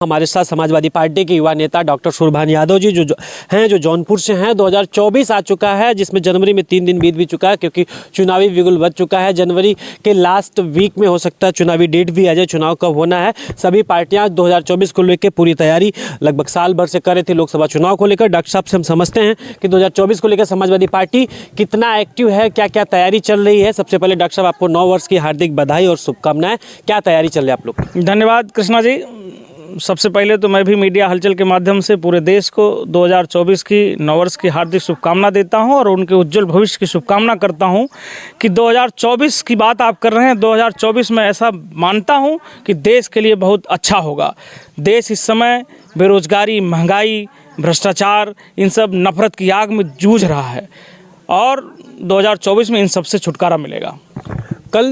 हमारे साथ समाजवादी पार्टी के युवा नेता डॉक्टर सुरभान यादव जी जो जौनपुर से हैं। 2024 आ चुका है, जिसमें जनवरी में 3 दिन बीत भी चुका है क्योंकि चुनावी बिगुल बज चुका है। जनवरी के लास्ट वीक में हो सकता है चुनावी डेट भी आ जाए। चुनाव कब होना है, सभी पार्टियां 2024 को लेकर पूरी तैयारी लगभग साल भर से कर रही थी लोकसभा चुनाव को लेकर। डॉक्टर साहब से हम समझते हैं कि 2024 को लेकर समाजवादी पार्टी कितना एक्टिव है, क्या क्या तैयारी चल रही है। सबसे पहले डॉक्टर साहब आपको 9 वर्ष की हार्दिक बधाई और शुभकामनाएं। क्या तैयारी चल रही है आप लोग? धन्यवाद कृष्णा जी। सबसे पहले तो मैं भी मीडिया हलचल के माध्यम से पूरे देश को 2024 की 9 वर्ष की हार्दिक शुभकामना देता हूं और उनके उज्जवल भविष्य की शुभकामना करता हूं कि 2024 की बात आप कर रहे हैं। 2024 में ऐसा मानता हूं कि देश के लिए बहुत अच्छा होगा। देश इस समय बेरोजगारी, महंगाई, भ्रष्टाचार, इन सब नफरत की आग में जूझ रहा है और 2024 में इन सब से छुटकारा मिलेगा। कल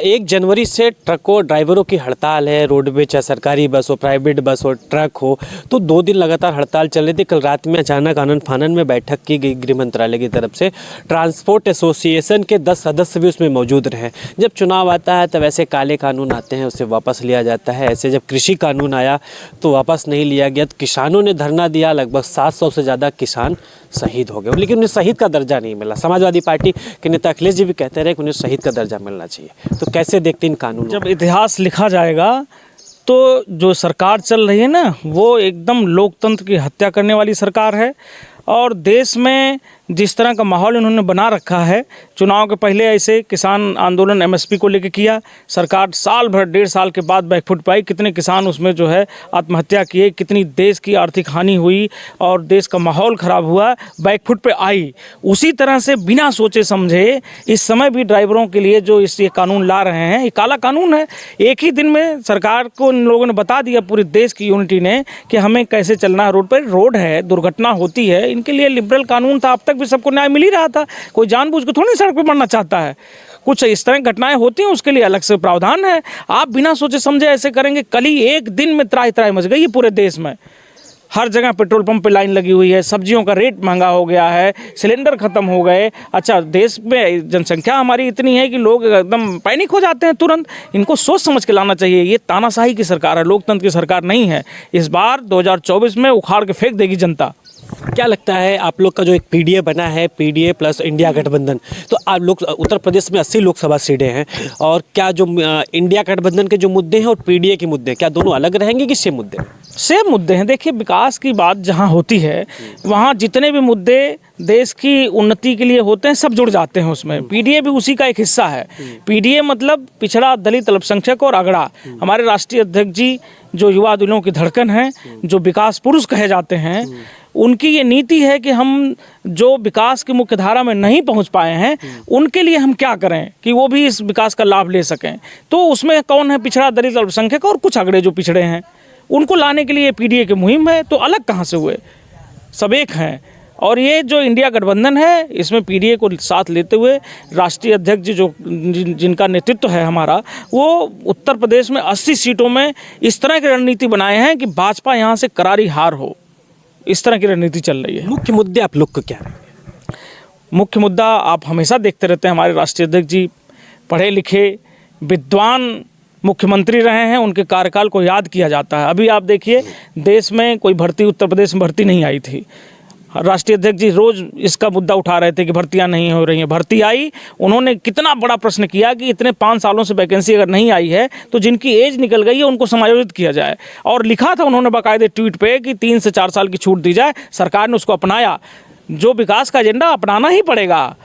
1 जनवरी से ट्रकों ड्राइवरों की हड़ताल है। रोडवेज चाहे सरकारी बस हो, प्राइवेट बस हो, ट्रक हो, तो 2 दिन लगातार हड़ताल चल रही थी। कल रात में अचानक आनन फानन में बैठक की गई गृह मंत्रालय की तरफ से। ट्रांसपोर्ट एसोसिएशन के 10 सदस्य भी उसमें मौजूद रहे। जब चुनाव आता है तब ऐसे काले कानून आते हैं, उसे वापस लिया जाता है। ऐसे जब कृषि कानून आया तो वापस नहीं लिया गया। तो किसानों ने धरना दिया, लगभग 700 से ज़्यादा किसान शहीद हो गए, लेकिन उन्हें शहीद का दर्जा नहीं मिला। समाजवादी पार्टी के नेता अखिलेश जी भी कहते रहे कि उन्हें शहीद का दर्जा मिलना चाहिए। तो कैसे देखते इन कानूनों? जब इतिहास लिखा जाएगा तो जो सरकार चल रही है ना, वो एकदम लोकतंत्र की हत्या करने वाली सरकार है। और देश में जिस तरह का माहौल इन्होंने बना रखा है, चुनाव के पहले ऐसे किसान आंदोलन एमएसपी को लेकर किया, सरकार साल भर 1.5 साल के बाद बैकफुट पाई। कितने किसान उसमें जो है आत्महत्या किए, कितनी देश की आर्थिक हानि हुई और देश का माहौल ख़राब हुआ, बैकफुट पे आई। उसी तरह से बिना सोचे समझे इस समय भी ड्राइवरों के लिए जो ये कानून ला रहे हैं, ये काला कानून है। एक ही दिन में सरकार को इन लोगों ने बता दिया, पूरे देश की यूनिटी ने, कि हमें कैसे चलना है। रोड पर रोड है, दुर्घटना होती है, इनके लिए लिबरल कानून था। अब तक भी सबको न्याय मिल ही रहा था। कोई जानबूझ के थोड़ी सड़क पे मरना चाहता है। कुछ इस तरह घटनाएं होती हैं, उसके लिए अलग से प्रावधान है। आप बिना सोचे समझे ऐसे करेंगे। कल ही एक दिन में त्राही त्राही मच गई है पूरे देश में। हर जगह पेट्रोल पंप पे लाइन लगी हुई है, सब्जियों का रेट महंगा हो गया है, सिलेंडर खत्म हो गए। अच्छा, देश में जनसंख्या हमारी इतनी है कि लोग एकदम पैनिक हो जाते हैं तुरंत। इनको सोच समझ के लाना चाहिए। ये तानाशाही की सरकार है, लोकतंत्र की सरकार नहीं है। इस बार 2024 में उखाड़ के फेंक देगी जनता। क्या लगता है आप लोग का जो एक पीडीए बना है, पीडीए प्लस इंडिया गठबंधन, तो आप लोग उत्तर प्रदेश में 80 लोकसभा सीटें हैं, और क्या जो इंडिया गठबंधन के जो मुद्दे हैं और पीडीए के मुद्दे हैं, क्या दोनों अलग रहेंगे कि सेम मुद्दे? सेम मुद्दे हैं। देखिए, विकास की बात जहाँ होती है वहाँ जितने भी मुद्दे देश की उन्नति के लिए होते हैं सब जुड़ जाते हैं उसमें। पीडीए भी उसी का एक हिस्सा है। पीडीए मतलब पिछड़ा, दलित, अल्पसंख्यक और अगड़ा। हमारे राष्ट्रीय अध्यक्ष जी जो युवा दिलों की धड़कन है, जो विकास पुरुष कहे जाते हैं, उनकी ये नीति है कि हम जो विकास की मुख्य धारा में नहीं पहुंच पाए हैं उनके लिए हम क्या करें कि वो भी इस विकास का लाभ ले सकें। तो उसमें कौन है? पिछड़ा, दलित, अल्पसंख्यक और कुछ अगड़े जो पिछड़े हैं, उनको लाने के लिए पीडीए की मुहिम है। तो अलग कहाँ से हुए, सब एक हैं। और ये जो इंडिया गठबंधन है, इसमें पीडीए को साथ लेते हुए राष्ट्रीय अध्यक्ष जी जिनका नेतृत्व है हमारा, वो उत्तर प्रदेश में 80 सीटों में इस तरह की रणनीति बनाए हैं कि भाजपा यहाँ से करारी हार हो। इस तरह की रणनीति चल रही है। मुख्य मुद्दे आप लोग को क्या है? मुख्य मुद्दा आप हमेशा देखते रहते हैं, हमारे राष्ट्रीय अध्यक्ष जी पढ़े लिखे विद्वान मुख्यमंत्री रहे हैं, उनके कार्यकाल को याद किया जाता है। अभी आप देखिए, देश में कोई भर्ती, उत्तर प्रदेश में भर्ती नहीं आई थी। राष्ट्रीय अध्यक्ष जी रोज इसका मुद्दा उठा रहे थे कि भर्तियां नहीं हो रही हैं। भर्ती आई, उन्होंने कितना बड़ा प्रश्न किया कि इतने 5 सालों से वैकेंसी अगर नहीं आई है तो जिनकी एज निकल गई है उनको समायोजित किया जाए। और लिखा था उन्होंने बाकायदे ट्वीट पे कि 3 से 4 साल की छूट दी जाए। सरकार ने उसको अपनाया। जो विकास का एजेंडा अपनाना ही पड़ेगा,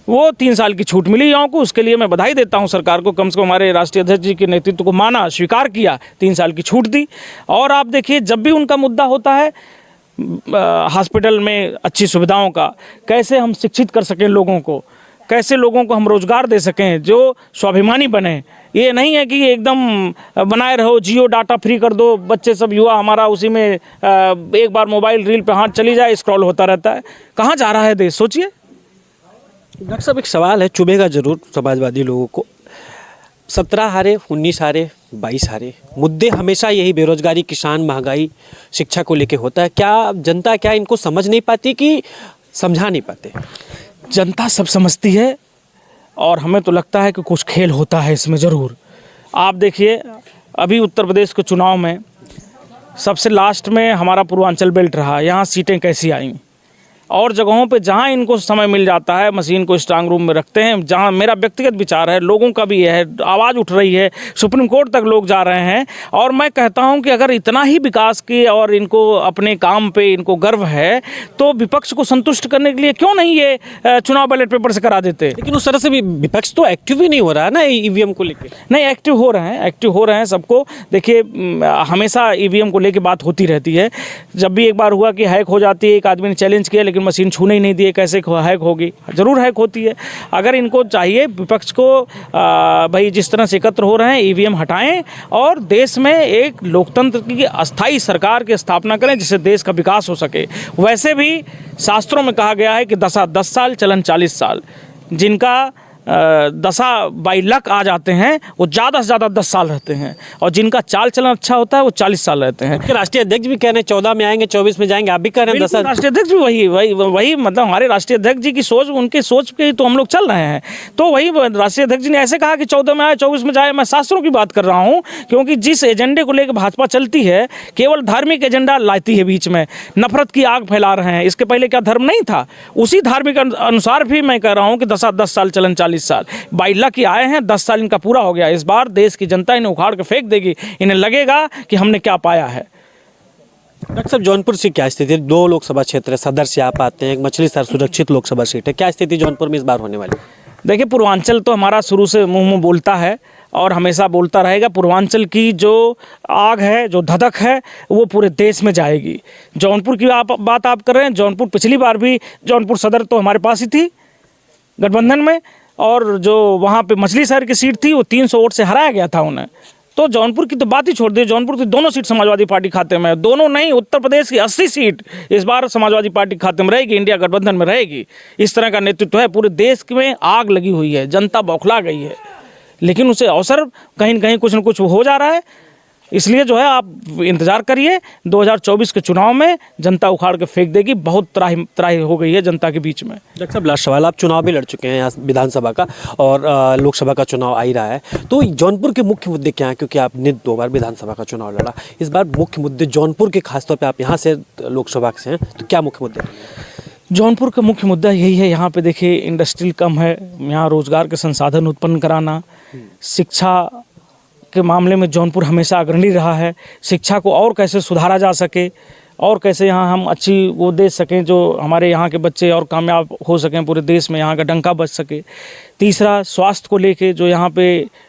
वो 3 साल की छूट मिली युवाओं को। उसके लिए मैं बधाई देता हूं सरकार को, कम से कम हमारे राष्ट्रीय अध्यक्ष जी के नेतृत्व को माना, स्वीकार किया, 3 साल की छूट दी। और आप देखिए, जब भी उनका मुद्दा होता है हॉस्पिटल में अच्छी सुविधाओं का, कैसे हम शिक्षित कर सकें लोगों को, कैसे लोगों को हम रोजगार दे सकें जो स्वाभिमानी बने। ये नहीं है कि एकदम बनाए रहो, जियो डाटा फ्री कर दो, बच्चे सब युवा हमारा उसी में एक बार मोबाइल रील पे हाथ चली जाए, स्क्रॉल होता रहता है। कहाँ जा रहा है देश, सोचिए। डॉक्टर साहब, एक सवाल है, चुभेगा जरूर समाजवादी लोगों को। 17 हारे, 19 हारे, 22 हारे, मुद्दे हमेशा यही बेरोजगारी, किसान, महंगाई, शिक्षा को लेके होता है। क्या जनता क्या इनको समझ नहीं पाती कि समझा नहीं पाते? जनता सब समझती है और हमें तो लगता है कि कुछ खेल होता है इसमें ज़रूर। आप देखिए, अभी उत्तर प्रदेश के चुनाव में सबसे लास्ट में हमारा पूर्वांचल बेल्ट रहा, यहाँ सीटें कैसी आई। और जगहों पे जहाँ इनको समय मिल जाता है मशीन को स्ट्रांग रूम में रखते हैं। जहाँ मेरा व्यक्तिगत विचार है, लोगों का भी है, आवाज़ उठ रही है, सुप्रीम कोर्ट तक लोग जा रहे हैं। और मैं कहता हूँ कि अगर इतना ही विकास की और इनको अपने काम पे इनको गर्व है तो विपक्ष को संतुष्ट करने के लिए क्यों नहीं ये चुनाव बैलेट पेपर से करा देते। लेकिन उस तरह से भी विपक्ष तो एक्टिव ही नहीं हो रहा है ना ईवीएम को लेकर। नहीं, एक्टिव हो रहे हैं सबको। देखिए, हमेशा ईवीएम को लेके बात होती रहती है। जब भी एक बार हुआ कि हैक हो जाती है, एक आदमी ने चैलेंज किया लेकिन मशीन छूने ही नहीं दिए, कैसे हैक होगी। ज़रूर हैक होती है। अगर इनको चाहिए विपक्ष को भाई जिस तरह से एकत्र हो रहे हैं ईवीएम हटाएं और देश में एक लोकतंत्र की अस्थाई सरकार की स्थापना करें जिससे देश का विकास हो सके। वैसे भी शास्त्रों में कहा गया है कि दशा 10 साल चलन 40 साल। जिनका दशा बाई लक आ जाते हैं वो ज़्यादा से ज़्यादा 10 साल रहते हैं और जिनका चाल चलन अच्छा होता है वो 40 साल रहते हैं। राष्ट्रीय अध्यक्ष भी कह रहे हैं 14 में आएंगे, 24 में जाएंगे, आप भी कह रहे हैं 10 साल। राष्ट्रीय अध्यक्ष भी वही मतलब हमारे राष्ट्रीय अध्यक्ष जी की सोच, उनकी सोच पे तो हम लोग चल रहे हैं। तो वही राष्ट्रीय अध्यक्ष जी ने ऐसे कहा कि 14 में आए 24 में जाए। मैं शास्त्रों की बात कर रहा हूँ, क्योंकि जिस एजेंडे को लेकर भाजपा चलती है केवल धार्मिक एजेंडा लाती है, बीच में नफरत की आग फैला रहे हैं। इसके पहले क्या धर्म नहीं था? उसी धार्मिक अनुसार भी मैं कह रहा हूँ कि दशा 10 साल चलन 40 साल। बाइला की आए हैं, 10 साल इनका पूरा हो गया। इस बार देश की जनता इन्हें उखाड़ के फेंक देगी। इन्हें लगेगा कि हमने क्या पाया है। डॉक्टर साहब, जौनपुर से क्या स्थिति है? 2 लोकसभा क्षेत्र है, सदर से आप आते हैं, एक मछलीशहर सुरक्षित लोकसभा सीट है। क्या स्थिति जौनपुर में इस बार होने वाली? देखिए, पूर्वांचल तो हमारा शुरू से मुंह बोलता है और हमेशा बोलता रहेगा। पूर्वांचल की जो आग है, जो धधक है, वो पूरे देश में जाएगी। जौनपुर की बात आप कर रहे हैं। जौनपुर पिछली बार भी जौनपुर सदर तो हमारे पास ही थी गठबंधन में, और जो वहाँ पे मछलीशहर की सीट थी वो 300 वोट से हराया गया था उन्हें। तो जौनपुर की तो बात ही छोड़ दी। जौनपुर की दोनों सीट समाजवादी पार्टी खाते में, दोनों नहीं, उत्तर प्रदेश की 80 सीट इस बार समाजवादी पार्टी खाते में रहेगी, इंडिया गठबंधन में रहेगी। इस तरह का नेतृत्व है। पूरे देश में आग लगी हुई है, जनता बौखला गई है, लेकिन उसे अवसर कहीं न कहीं कुछ न कुछ हो जा रहा है। इसलिए जो है आप इंतज़ार करिए, 2024 के चुनाव में जनता उखाड़ के फेंक देगी। बहुत त्राही हो गई है जनता के बीच में। डॉक्टर साहब, लास्ट सवाल, आप चुनाव भी लड़ चुके हैं यहाँ विधानसभा का और लोकसभा का चुनाव आ ही रहा है, तो जौनपुर के मुख्य मुद्दे क्या हैं? क्योंकि आपने 2 बार विधानसभा का चुनाव लड़ा, इस बार मुख्य मुद्दे जौनपुर के, खासतौर पर आप यहाँ से लोकसभा से हैं, तो क्या मुख्य मुद्दे? जौनपुर का मुख्य मुद्दा यही है। यहाँ पे देखिए इंडस्ट्रियल कम है, यहाँ रोज़गार के संसाधन उत्पन्न कराना। शिक्षा के मामले में जौनपुर हमेशा अग्रणी रहा है। शिक्षा को और कैसे सुधारा जा सके और कैसे यहाँ हम अच्छी वो दे सकें जो हमारे यहाँ के बच्चे और कामयाब हो सकें, पूरे देश में यहाँ का डंका बच सके। तीसरा, स्वास्थ्य को लेके जो यहाँ पे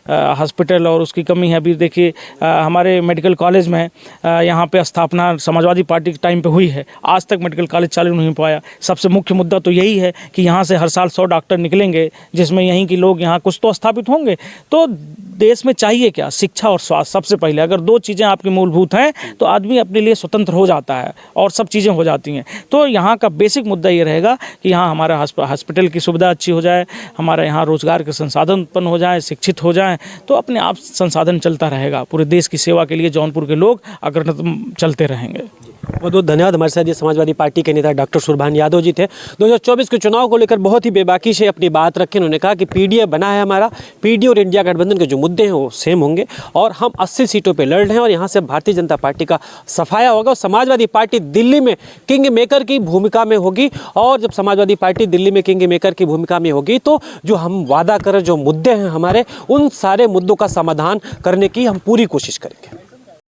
हॉस्पिटल और उसकी कमी है। अभी देखिए हमारे मेडिकल कॉलेज में यहाँ पे स्थापना समाजवादी पार्टी के टाइम पे हुई है, आज तक मेडिकल कॉलेज चालू नहीं पाया। सबसे मुख्य मुद्दा तो यही है कि यहाँ से हर साल 100 डॉक्टर निकलेंगे, जिसमें यहीं के लोग यहाँ कुछ तो स्थापित होंगे। तो देश में चाहिए क्या? शिक्षा और स्वास्थ्य सबसे पहले। अगर 2 चीज़ें आपकी मूलभूत हैं तो आदमी अपने लिए स्वतंत्र हो जाता है और सब चीज़ें हो जाती हैं। तो यहाँ का बेसिक मुद्दा ये रहेगा कि यहाँ हमारा हॉस्पिटल की सुविधा अच्छी हो जाए, हमारे यहाँ रोज़गार के संसाधन उत्पन्न हो जाए, शिक्षित हो जाएं, तो अपने आप संसाधन चलता रहेगा। पूरे देश की सेवा के लिए जौनपुर के लोग अग्रणी चलते रहेंगे। बहुत बहुत धन्यवाद। हमारे साथ ये समाजवादी पार्टी के नेता डॉक्टर सुरभान यादव जी थे। 2024 के चुनाव को लेकर बहुत ही बेबाकी से अपनी बात रखी। उन्होंने कहा कि पीडीए बना है हमारा, पीडीए और इंडिया गठबंधन के जो मुद्दे हैं वो सेम होंगे और हम 80 सीटों पे लड़ रहे हैं और यहाँ से भारतीय जनता पार्टी का सफाया होगा। और समाजवादी पार्टी दिल्ली में किंग मेकर की भूमिका में होगी और जब समाजवादी पार्टी दिल्ली में किंग मेकर की भूमिका में होगी तो जो हम वादा करें, जो मुद्दे हैं हमारे, उन सारे मुद्दों का समाधान करने की हम पूरी कोशिश करेंगे।